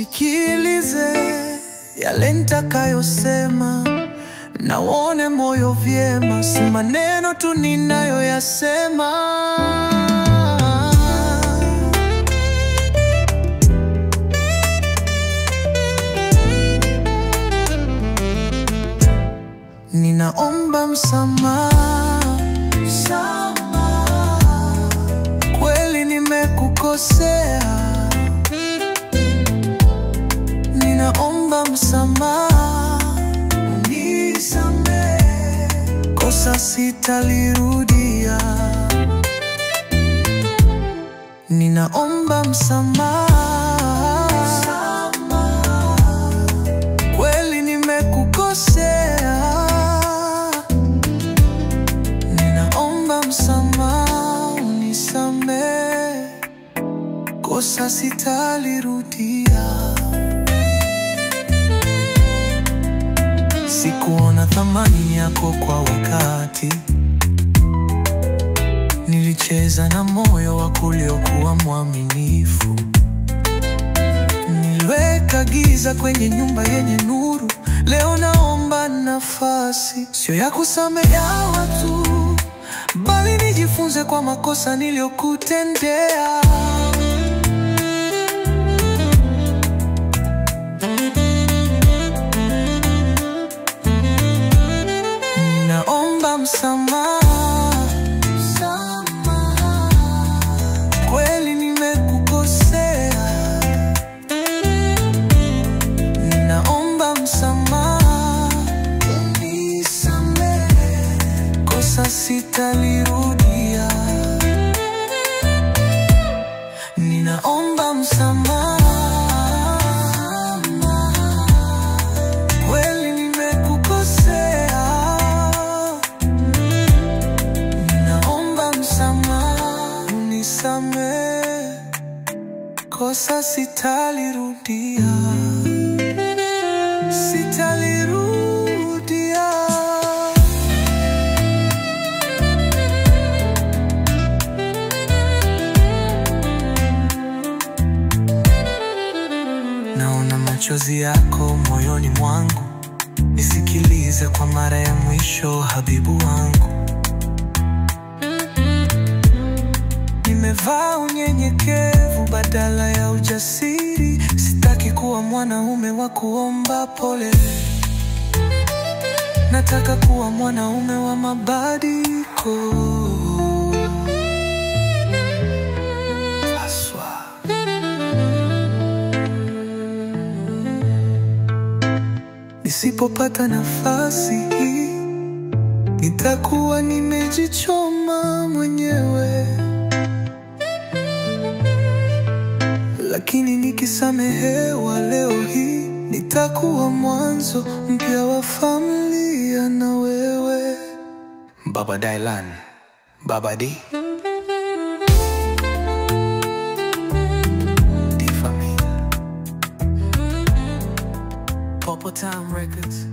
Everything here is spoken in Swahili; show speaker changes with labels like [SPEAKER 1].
[SPEAKER 1] nisikilize yale nitakayosema, na uone moyo vyema, si maneno tu ninayoyasema. Ninaomba msamaha, kweli nimekukosea. Ninaomba msamaha, unisamehe, kosa sitalirudia. Ninaomba msamaha, kweli nimekukosea. Ninaomba msamaha, unisamehe, kosa sitalirudia. Sikuona thamani yako kwa wakati, nilicheza na moyo wako uliokuwa mwaminifu. Niliweka giza kwenye nyumba yenye nuru. Leo naomba nafasi, sio ya kusamea watu, bali nijifunze kwa makosa niliyokutendea. Ninaomba msamaha, kweli nimekukosea. Ninaomba msamaha, unisamehe, kosa sitalirudia. Ninaomba msamaha, kweli nimekukosea. Ninaomba msamaha, unisamehe, kosa sitalirudia. Sitalirudia. Naona machozi yako moyoni mwangu, nisikilize kwa mara ya mwisho habibu wangu. Nimevaa unyenyekevu badala ya ujasiri. Sitaki kuwa mwanaume wa kuomba pole, nataka kuwa mwanaume wa mabadiliko. Nisipopata nafasi hii, nitakuwa nimejichoma mwenyewe. Lakini nikisamehewa leo hii, nitakuwa mwanzo mpya wa familia na wewe. Baba Dylan, Baba D. D-Family. Popo Time Records.